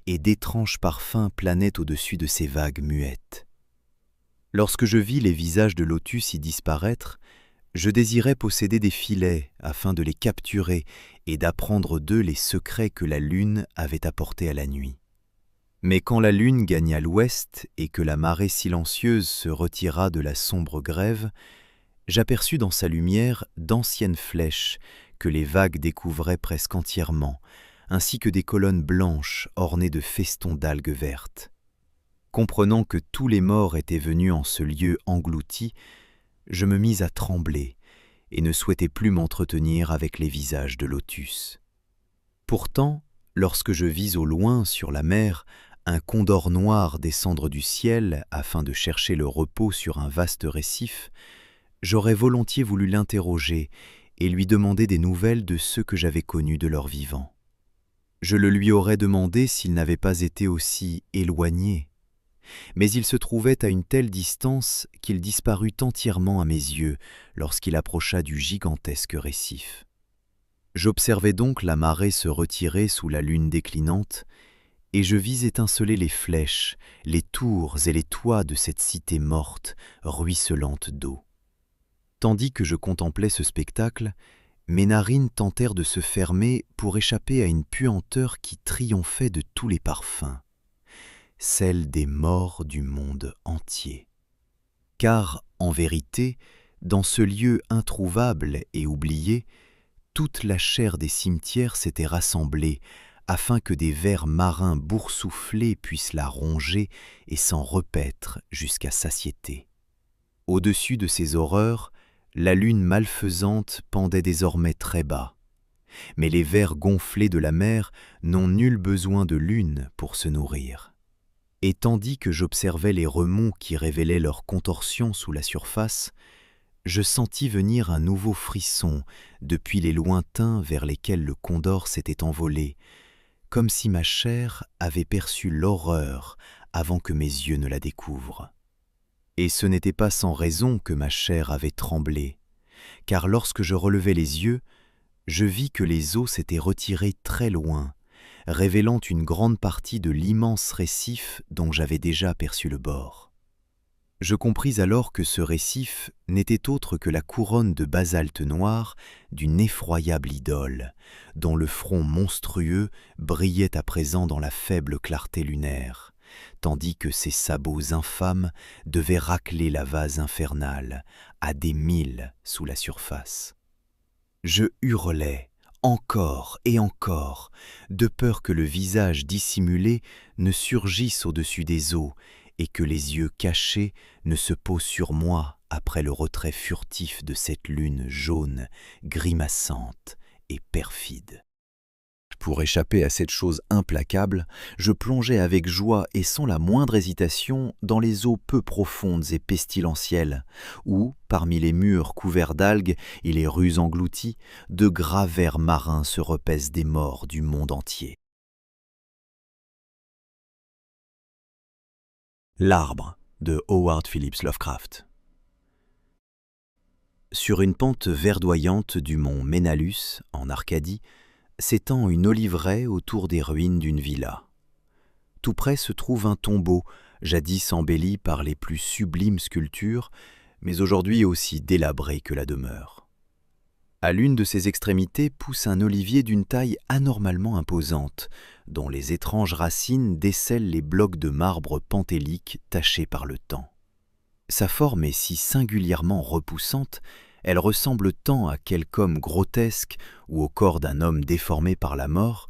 et d'étranges parfums planaient au-dessus de ces vagues muettes. Lorsque je vis les visages de lotus y disparaître, je désirais posséder des filets afin de les capturer et d'apprendre d'eux les secrets que la lune avait apportés à la nuit. Mais quand la lune gagna l'ouest et que la marée silencieuse se retira de la sombre grève, j'aperçus dans sa lumière d'anciennes flèches que les vagues découvraient presque entièrement, ainsi que des colonnes blanches ornées de festons d'algues vertes. Comprenant que tous les morts étaient venus en ce lieu englouti, je me mis à trembler et ne souhaitais plus m'entretenir avec les visages de lotus. Pourtant, lorsque je vis au loin, sur la mer, un condor noir descendre du ciel afin de chercher le repos sur un vaste récif, j'aurais volontiers voulu l'interroger et lui demander des nouvelles de ceux que j'avais connus de leur vivant. Je le lui aurais demandé s'il n'avait pas été aussi éloigné, mais il se trouvait à une telle distance qu'il disparut entièrement à mes yeux lorsqu'il approcha du gigantesque récif. J'observai donc la marée se retirer sous la lune déclinante, et je vis étinceler les flèches, les tours et les toits de cette cité morte, ruisselante d'eau. Tandis que je contemplais ce spectacle, mes narines tentèrent de se fermer pour échapper à une puanteur qui triomphait de tous les parfums, celle des morts du monde entier. Car, en vérité, dans ce lieu introuvable et oublié, toute la chair des cimetières s'était rassemblée afin que des vers marins boursouflés puissent la ronger et s'en repaître jusqu'à satiété. Au-dessus de ces horreurs, la lune malfaisante pendait désormais très bas. Mais les vers gonflés de la mer n'ont nul besoin de lune pour se nourrir. Et tandis que j'observais les remous qui révélaient leur contorsion sous la surface, je sentis venir un nouveau frisson depuis les lointains vers lesquels le condor s'était envolé, comme si ma chair avait perçu l'horreur avant que mes yeux ne la découvrent. Et ce n'était pas sans raison que ma chair avait tremblé, car lorsque je relevai les yeux, je vis que les eaux s'étaient retirées très loin, révélant une grande partie de l'immense récif dont j'avais déjà aperçu le bord. Je compris alors que ce récif n'était autre que la couronne de basalte noir d'une effroyable idole, dont le front monstrueux brillait à présent dans la faible clarté lunaire, tandis que ses sabots infâmes devaient racler la vase infernale à des milles sous la surface. Je hurlais encore et encore, de peur que le visage dissimulé ne surgisse au-dessus des eaux et que les yeux cachés ne se posent sur moi après le retrait furtif de cette lune jaune, grimaçante et perfide. Pour échapper à cette chose implacable, je plongeais avec joie et sans la moindre hésitation dans les eaux peu profondes et pestilentielles, où, parmi les murs couverts d'algues et les rues englouties, de gras vers marins se repaissent des morts du monde entier. L'arbre de Howard Phillips Lovecraft. Sur une pente verdoyante du mont Ménalus, en Arcadie, s'étend une oliveraie autour des ruines d'une villa. Tout près se trouve un tombeau, jadis embelli par les plus sublimes sculptures, mais aujourd'hui aussi délabré que la demeure. À l'une de ses extrémités pousse un olivier d'une taille anormalement imposante, dont les étranges racines décèlent les blocs de marbre pentélique tachés par le temps. Sa forme est si singulièrement repoussante, elle ressemble tant à quelque homme grotesque ou au corps d'un homme déformé par la mort,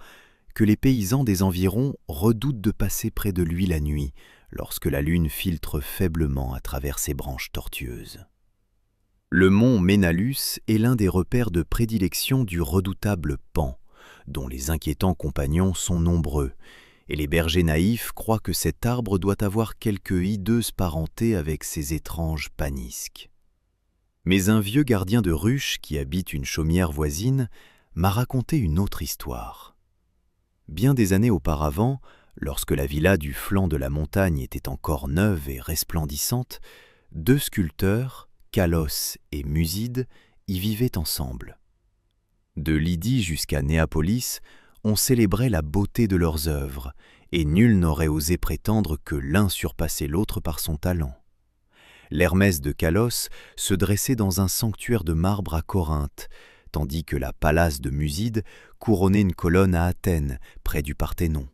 que les paysans des environs redoutent de passer près de lui la nuit, lorsque la lune filtre faiblement à travers ses branches tortueuses. Le mont Ménalus est l'un des repères de prédilection du redoutable Pan, dont les inquiétants compagnons sont nombreux, et les bergers naïfs croient que cet arbre doit avoir quelque hideuse parenté avec ces étranges panisques. Mais un vieux gardien de ruche qui habite une chaumière voisine m'a raconté une autre histoire. Bien des années auparavant, lorsque la villa du flanc de la montagne était encore neuve et resplendissante, deux sculpteurs, Calos et Muside, y vivaient ensemble. De Lydie jusqu'à Néapolis, on célébrait la beauté de leurs œuvres, et nul n'aurait osé prétendre que l'un surpassait l'autre par son talent. L'Hermès de Calos se dressait dans un sanctuaire de marbre à Corinthe, tandis que la Pallas de Muside couronnait une colonne à Athènes, près du Parthénon.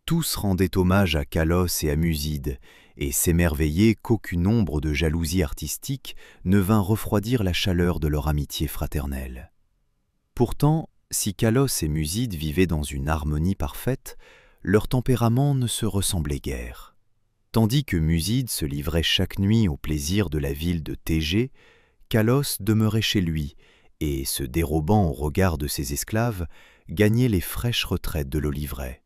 Tous rendaient hommage à Calos et à Muside, et s'émerveillaient qu'aucune ombre de jalousie artistique ne vint refroidir la chaleur de leur amitié fraternelle. Pourtant, si Calos et Muside vivaient dans une harmonie parfaite, leur tempérament ne se ressemblait guère. Tandis que Muside se livrait chaque nuit au plaisir de la ville de Thégée, Calos demeurait chez lui et, se dérobant au regard de ses esclaves, gagnait les fraîches retraites de l'oliveraie.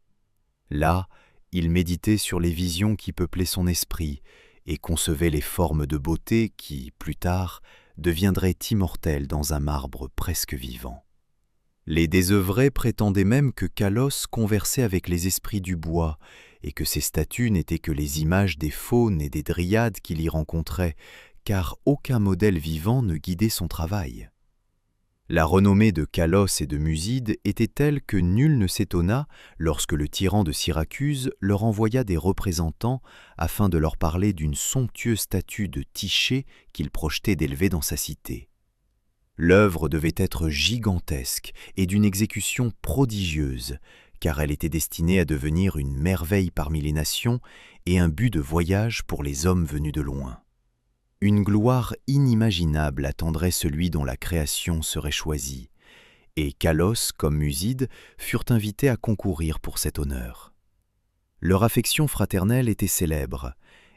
Là, il méditait sur les visions qui peuplaient son esprit et concevait les formes de beauté qui, plus tard, deviendraient immortelles dans un marbre presque vivant. Les désœuvrés prétendaient même que Calos conversait avec les esprits du bois et que ces statues n'étaient que les images des faunes et des dryades qu'il y rencontrait, car aucun modèle vivant ne guidait son travail. La renommée de Calos et de Muside était telle que nul ne s'étonna lorsque le tyran de Syracuse leur envoya des représentants afin de leur parler d'une somptueuse statue de Tyché qu'il projetait d'élever dans sa cité. L'œuvre devait être gigantesque et d'une exécution prodigieuse, car elle était destinée à devenir une merveille parmi les nations et un but de voyage pour les hommes venus de loin. Une gloire inimaginable attendrait celui dont la création serait choisie, et Calos comme Muside furent invités à concourir pour cet honneur. Leur affection fraternelle était célèbre,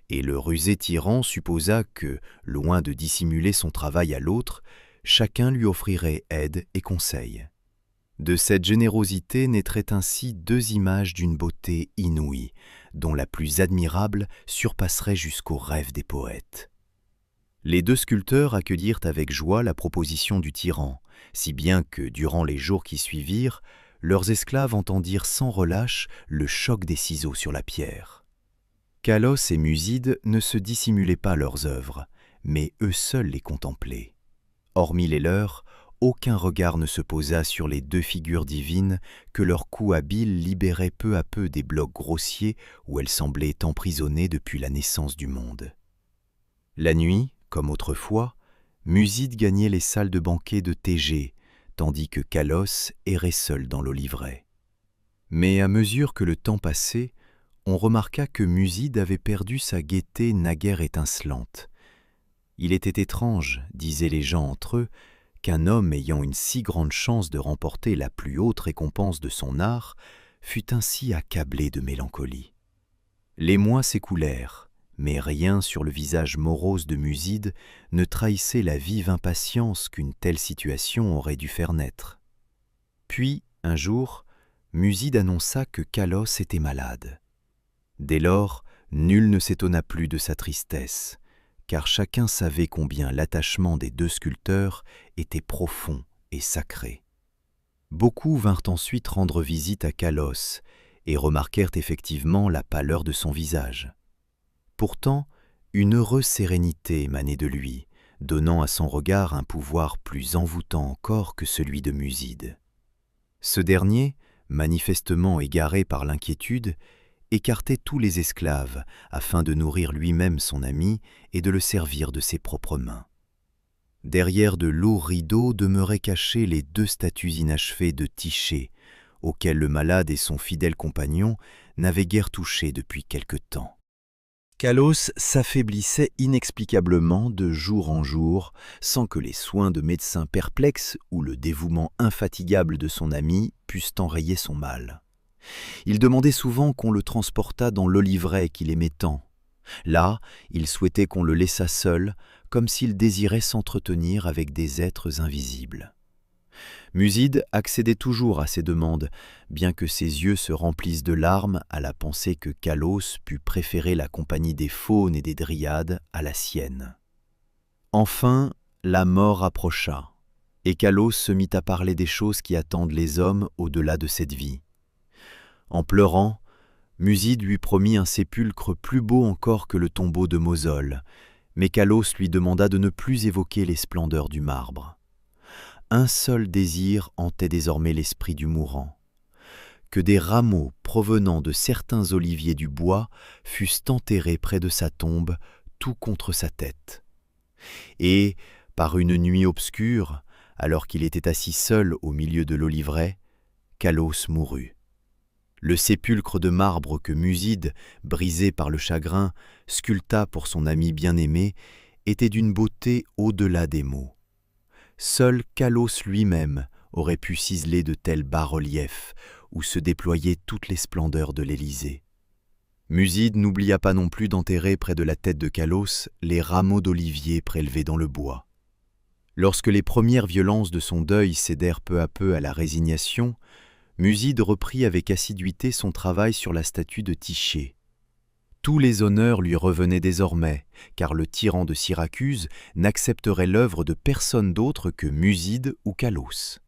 et le rusé tyran supposa que, loin de dissimuler son travail à l'autre, chacun lui offrirait aide et conseil. De cette générosité naîtraient ainsi deux images d'une beauté inouïe, dont la plus admirable surpasserait jusqu'aux rêves des poètes. Les deux sculpteurs accueillirent avec joie la proposition du tyran, si bien que, durant les jours qui suivirent, leurs esclaves entendirent sans relâche le choc des ciseaux sur la pierre. Calos et Muside ne se dissimulaient pas leurs œuvres, mais eux seuls les contemplaient. Hormis les leurs, aucun regard ne se posa sur les deux figures divines que leurs coups habiles libéraient peu à peu des blocs grossiers où elles semblaient emprisonnées depuis la naissance du monde. La nuit, comme autrefois, Muside gagnait les salles de banquet de Thégée, tandis que Calos errait seul dans l'oliveraie. Mais à mesure que le temps passait, on remarqua que Muside avait perdu sa gaieté naguère étincelante. Il était étrange, disaient les gens entre eux, qu'un homme ayant une si grande chance de remporter la plus haute récompense de son art fût ainsi accablé de mélancolie. Les mois s'écoulèrent, mais rien sur le visage morose de Muside ne trahissait la vive impatience qu'une telle situation aurait dû faire naître. Puis, un jour, Muside annonça que Calos était malade. Dès lors, nul ne s'étonna plus de sa tristesse, car chacun savait combien l'attachement des deux sculpteurs était profond et sacré. Beaucoup vinrent ensuite rendre visite à Calos et remarquèrent effectivement la pâleur de son visage. Pourtant, une heureuse sérénité émanait de lui, donnant à son regard un pouvoir plus envoûtant encore que celui de Muside. Ce dernier, manifestement égaré par l'inquiétude, écartait tous les esclaves afin de nourrir lui-même son ami et de le servir de ses propres mains. Derrière de lourds rideaux demeuraient cachées les deux statues inachevées de Tyché, auxquelles le malade et son fidèle compagnon n'avaient guère touché depuis quelque temps. Calos s'affaiblissait inexplicablement de jour en jour, sans que les soins de médecins perplexes ou le dévouement infatigable de son ami pussent enrayer son mal. Il demandait souvent qu'on le transportât dans l'oliveraie qu'il aimait tant. Là, il souhaitait qu'on le laissât seul, comme s'il désirait s'entretenir avec des êtres invisibles. Muside accédait toujours à ces demandes, bien que ses yeux se remplissent de larmes à la pensée que Calos pût préférer la compagnie des faunes et des dryades à la sienne. Enfin, la mort approcha, et Calos se mit à parler des choses qui attendent les hommes au-delà de cette vie. En pleurant, Muside lui promit un sépulcre plus beau encore que le tombeau de Mosol, mais Calos lui demanda de ne plus évoquer les splendeurs du marbre. Un seul désir hantait désormais l'esprit du mourant, que des rameaux provenant de certains oliviers du bois fussent enterrés près de sa tombe, tout contre sa tête. Et, par une nuit obscure, alors qu'il était assis seul au milieu de l'oliveraie, Calos mourut. Le sépulcre de marbre que Muside, brisé par le chagrin, sculpta pour son ami bien-aimé, était d'une beauté au-delà des mots. Seul Calos lui-même aurait pu ciseler de tels bas-reliefs où se déployaient toutes les splendeurs de l'Élysée. Muside n'oublia pas non plus d'enterrer près de la tête de Calos les rameaux d'olivier prélevés dans le bois. Lorsque les premières violences de son deuil cédèrent peu à peu à la résignation, Muside reprit avec assiduité son travail sur la statue de Tyché. Tous les honneurs lui revenaient désormais, car le tyran de Syracuse n'accepterait l'œuvre de personne d'autre que Muside ou Calos.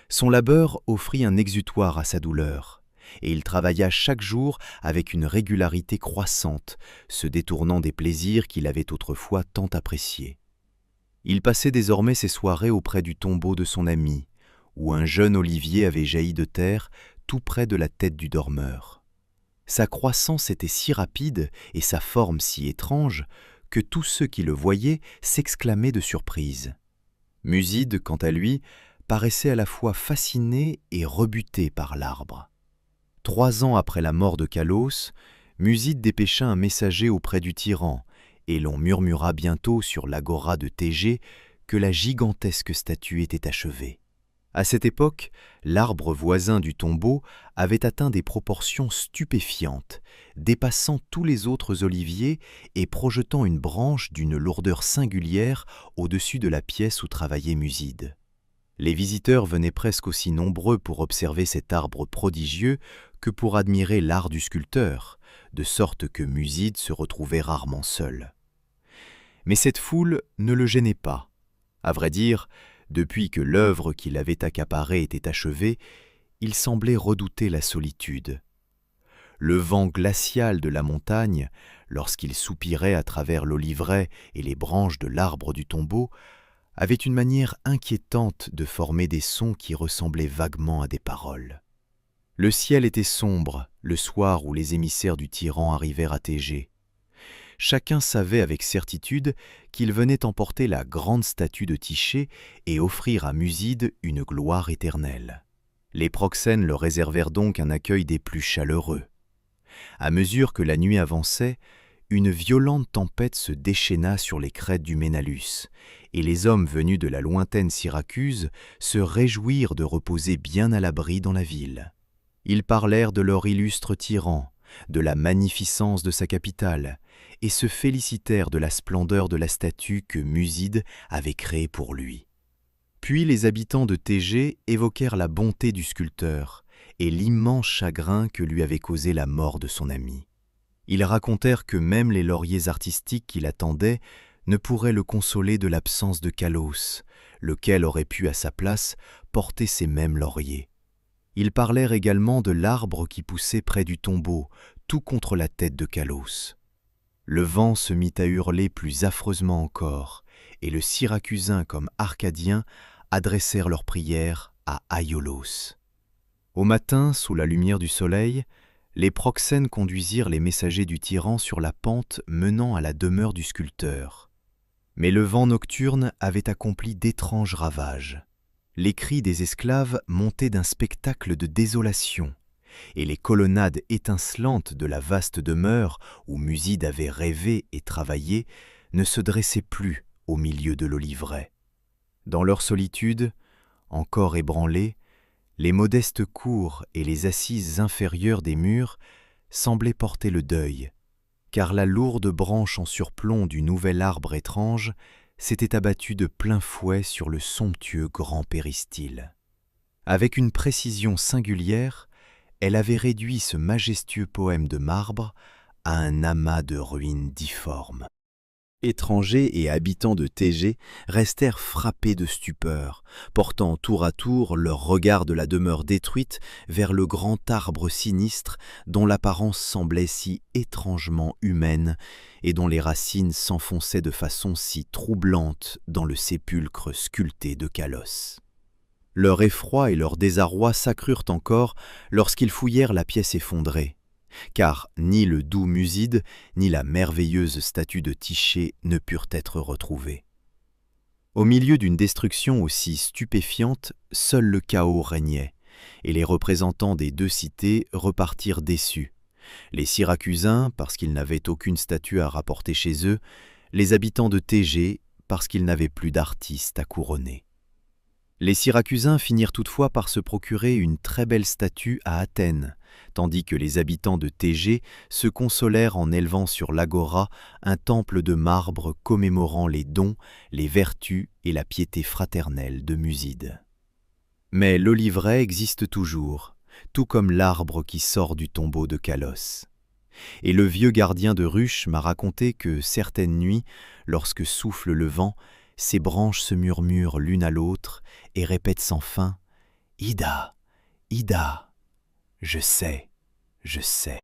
Son labeur offrit un exutoire à sa douleur, et il travailla chaque jour avec une régularité croissante, se détournant des plaisirs qu'il avait autrefois tant appréciés. Il passait désormais ses soirées auprès du tombeau de son ami, où un jeune olivier avait jailli de terre tout près de la tête du dormeur. Sa croissance était si rapide et sa forme si étrange que tous ceux qui le voyaient s'exclamaient de surprise. Muside, quant à lui, paraissait à la fois fasciné et rebuté par l'arbre. 3 ans après la mort de Calos, Muside dépêcha un messager auprès du tyran, et l'on murmura bientôt sur l'agora de Thégée que la gigantesque statue était achevée. À cette époque, l'arbre voisin du tombeau avait atteint des proportions stupéfiantes, dépassant tous les autres oliviers et projetant une branche d'une lourdeur singulière au-dessus de la pièce où travaillait Muside. Les visiteurs venaient presque aussi nombreux pour observer cet arbre prodigieux que pour admirer l'art du sculpteur, de sorte que Muside se retrouvait rarement seul. Mais cette foule ne le gênait pas. À vrai dire, depuis que l'œuvre qui l'avait accaparé était achevée, il semblait redouter la solitude. Le vent glacial de la montagne, lorsqu'il soupirait à travers l'oliveraie et les branches de l'arbre du tombeau, avait une manière inquiétante de former des sons qui ressemblaient vaguement à des paroles. Le ciel était sombre le soir où les émissaires du tyran arrivèrent à Thégée. Chacun savait avec certitude qu'il venait emporter la grande statue de Tyché et offrir à Muside une gloire éternelle. Les proxènes leur réservèrent donc un accueil des plus chaleureux. À mesure que la nuit avançait, une violente tempête se déchaîna sur les crêtes du Ménalus, et les hommes venus de la lointaine Syracuse se réjouirent de reposer bien à l'abri dans la ville. Ils parlèrent de leur illustre tyran, de la magnificence de sa capitale, et se félicitèrent de la splendeur de la statue que Muside avait créée pour lui. Puis les habitants de Thégée évoquèrent la bonté du sculpteur et l'immense chagrin que lui avait causé la mort de son ami. Ils racontèrent que même les lauriers artistiques qui l'attendaient ne pourraient le consoler de l'absence de Calos, lequel aurait pu à sa place porter ces mêmes lauriers. Ils parlèrent également de l'arbre qui poussait près du tombeau, tout contre la tête de Calos. Le vent se mit à hurler plus affreusement encore, et le Syracusain comme Arcadien adressèrent leurs prières à Aiolos. Au matin, sous la lumière du soleil, les proxènes conduisirent les messagers du tyran sur la pente menant à la demeure du sculpteur. Mais le vent nocturne avait accompli d'étranges ravages. Les cris des esclaves montaient d'un spectacle de désolation, et les colonnades étincelantes de la vaste demeure où Muside avait rêvé et travaillé ne se dressaient plus au milieu de l'oliveraie. Dans leur solitude, encore ébranlées, les modestes cours et les assises inférieures des murs semblaient porter le deuil, car la lourde branche en surplomb du nouvel arbre étrange s'était abattue de plein fouet sur le somptueux grand péristyle. Avec une précision singulière, elle avait réduit ce majestueux poème de marbre à un amas de ruines difformes. Étrangers et habitants de Thégée restèrent frappés de stupeur, portant tour à tour leur regard de la demeure détruite vers le grand arbre sinistre dont l'apparence semblait si étrangement humaine et dont les racines s'enfonçaient de façon si troublante dans le sépulcre sculpté de Calos. Leur effroi et leur désarroi s'accrurent encore lorsqu'ils fouillèrent la pièce effondrée, car ni le doux Muside, ni la merveilleuse statue de Tyché ne purent être retrouvés. Au milieu d'une destruction aussi stupéfiante, seul le chaos régnait, et les représentants des deux cités repartirent déçus. Les Syracusains, parce qu'ils n'avaient aucune statue à rapporter chez eux, les habitants de Thégée, parce qu'ils n'avaient plus d'artistes à couronner. Les Syracusains finirent toutefois par se procurer une très belle statue à Athènes, tandis que les habitants de Thégée se consolèrent en élevant sur l'agora un temple de marbre commémorant les dons, les vertus et la piété fraternelle de Muside. Mais l'oliveraie existe toujours, tout comme l'arbre qui sort du tombeau de Calos. Et le vieux gardien de ruche m'a raconté que certaines nuits, lorsque souffle le vent, ces branches se murmurent l'une à l'autre et répètent sans fin « Ida, Ida, je sais, je sais ».